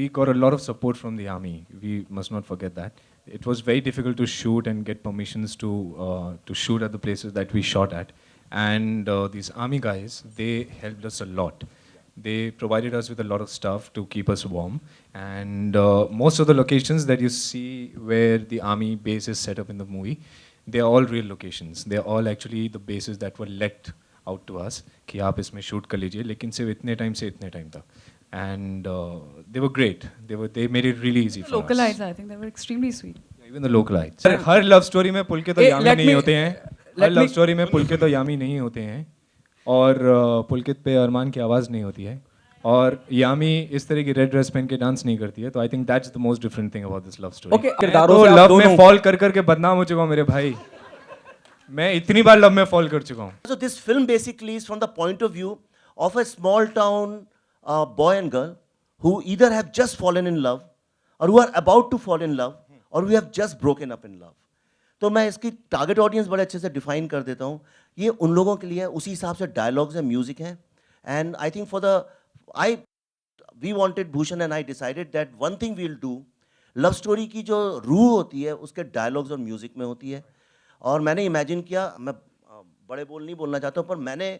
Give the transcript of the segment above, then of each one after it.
we got a lot of support from the army. We must not forget that. It was very difficult to shoot and get permissions to shoot at the places that we shot at. And these army guys, they helped us a lot. They provided us with a lot of stuff to keep us warm. And most of the locations that you see where the army base is set up in the movie, they are all real locations. They are all actually the bases that were let out to us कि आप इसमें shoot कर लीजिए, लेकिन सिर्फ इतने time से इतने time तक. And they were great. They made it really easy for Localites, us. I think they were extremely sweet. Even the localites. Her love story में पुलके तो यामी नहीं होते हैं. हर love story में पुलके तो यामी नहीं होते हैं. और पुलकित पे अरमान की आवाज़ नहीं होती है. और यामी इस तरह की रेड ड्रेस पहन के डांस नहीं करती है. तो I think that's the most different thing about this love story. किरदारों तो से आप लव में दोनों फॉल कर कर के बदनाम हो चुका हूँ मेरे भाई. मैं इतनी बार लव में फॉल कर चुका हूँ. So this film basically is from the point of view of a small town boy and girl who either have just fallen in love or who are about to fall in love or who have just broken up in love. तो मैं इसकी target audience बड़े अच्छे से define कर देता हूँ. ये उन लोगों के लिए उसी हिसाब से डायलॉग्स हैं, म्यूजिक हैं. And I think for the we wanted Bhushan and I decided that one thing we will do. Love story की जो रूह होती है उसके डायलॉग्स और म्यूजिक में होती है. और मैंने इमेजिन किया, मैं बड़े बोल नहीं बोलना चाहता हूँ, पर मैंने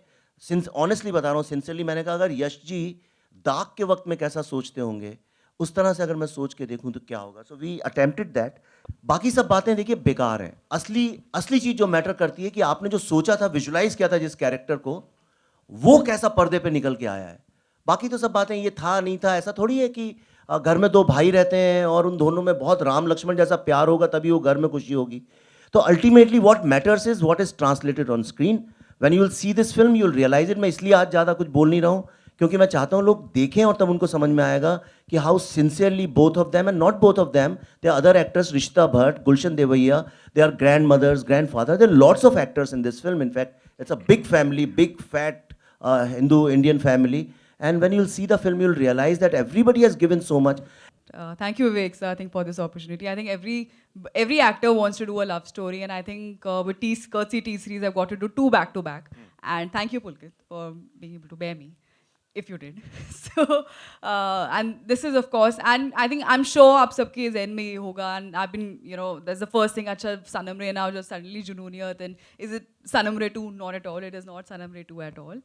ऑनेस्टली बता रहा हूँ, सिंसियरली मैंने कहा अगर यश जी दाग के वक्त में कैसा सोचते होंगे उस तरह से अगर मैं सोच के देखूं तो क्या होगा. So we attempted that. बाकी सब बातें देखिए बेकार हैं. असली चीज़ जो मैटर करती है कि आपने जो सोचा था, विजुलाइज किया था जिस कैरेक्टर को, वो कैसा पर्दे पे निकल के आया है. बाकी तो सब बातें ये था नहीं था ऐसा थोड़ी है कि घर में दो भाई रहते हैं और उन दोनों में बहुत राम लक्ष्मण जैसा प्यार होगा तभी वो घर में खुशी होगी. तो ultimately what matters is what is translated on screen. When you will see this film you will realise it. मैं इसलिए आज ज़्यादा कुछ बोल नहीं रहा हूँ क्योंकि मैं चाहता हूँ लोग देखें और तब उनको समझ में आएगा कि how sincerely both of them, and not both of them, they are other actors, Rishta Bhatt, Gulshan Devaiah, they are grand mothers, grand father, there lots of actors in this film. In fact it's a big family, big fat Hindu Indian family. And when you'll see the film, you'll realize that everybody has given so much. Thank you, Vivek, sir, I think, for this opportunity. I think every actor wants to do a love story, and I think with Courtesy T series, I've got to do 2 back to back. And thank you, Pulkit, for being able to bear me, if you did. So, and this is, of course, and I think I'm sure आप सबके ज़हन में ये होगा, and I've been, that's the first thing. अच्छा, Sanamre now just suddenly Junooniya, then is it Sanamre 2? Not at all. It is not Sanamre 2 at all.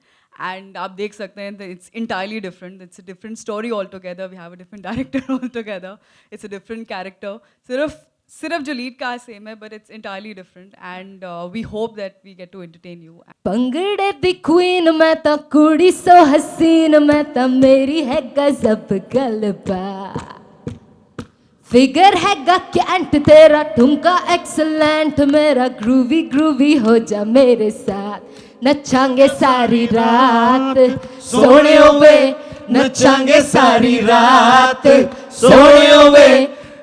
And आप देख सकते हैं that it's entirely different. It's a different story altogether. We have a different director altogether. It's a different character. सिर्फ जो lead का same है, but it's entirely different, and we hope that we get to entertain you. पंगड़े दी queen मैं तो कुड़ी सो हसीन, मैं तो मेरी है गजब गलबा. फिगर है गा कैंट तेरा, ठुमका एक्सलेंट, मेरा ग्रूवी ग्रूवी हो जा मेरे साथ. नचांगे सारी रात सोनियो वे, नचांगे सारी रात सोनियो वे,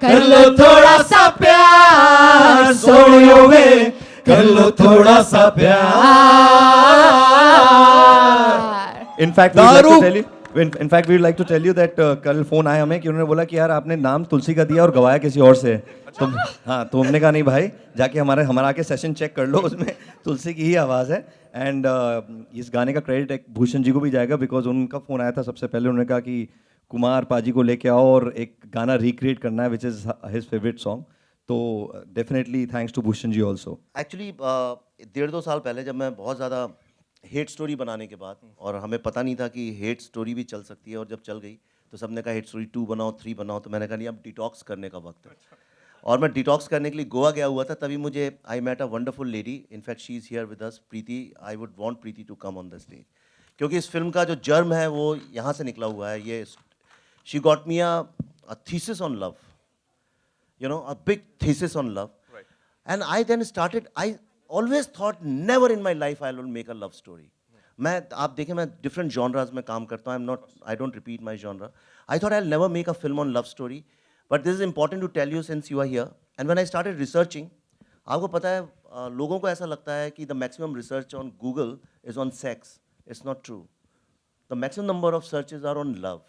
कर लो थोड़ा सा प्यार सोनियो वे, कर लो थोड़ा सा प्यार. In fact we like to tell you that कल फोन आया हमें कि उन्होंने बोला कि यार आपने नाम तुलसी का दिया और गवाया किसी और से. तो हाँ, तो हमने कहा नहीं भाई, जाके हमारा आके सेशन चेक कर लो, उसमें तुलसी की ही आवाज़ है. एंड इस गाने का क्रेडिट एक भूषण जी को भी जाएगा, बिकॉज उनका फ़ोन आया था सबसे पहले. उन्होंने कहा कि कुमार पाजी को लेके आओ और एक गाना रिक्रिएट करना है which is his favourite song. तो definitely thanks to Bhushan ji also. Actually 1.5-2 साल पहले जब मैं बहुत ज़्यादा हेट स्टोरी बनाने के बाद, और हमें पता नहीं था कि हेट स्टोरी भी चल सकती है, और जब चल गई तो सबने कहा हेट स्टोरी 2 बनाओ, 3 बनाओ. तो मैंने कहा नहीं, अब डिटॉक्स करने का वक्त है. और मैं डिटॉक्स करने के लिए गोवा गया हुआ था. तभी मुझे I met a wonderful lady. In fact she is here with us, Preeti. I would want Preeti to come on the stage, क्योंकि इस फिल्म का जो जर्म है वो यहाँ से निकला हुआ है. ये she got me a thesis on love, a big thesis on love. Right. And I then started, I always thought never in my life I will make a love story. आप देखें, मैं different genres में काम करता हूँ. I don't repeat my genre. I thought I'll never make a film on love story. But this is important to tell you since you are here. And when I started researching, आपको पता है लोगों को ऐसा लगता है कि the maximum research on Google is on sex. It's not true. The maximum number of searches are on love.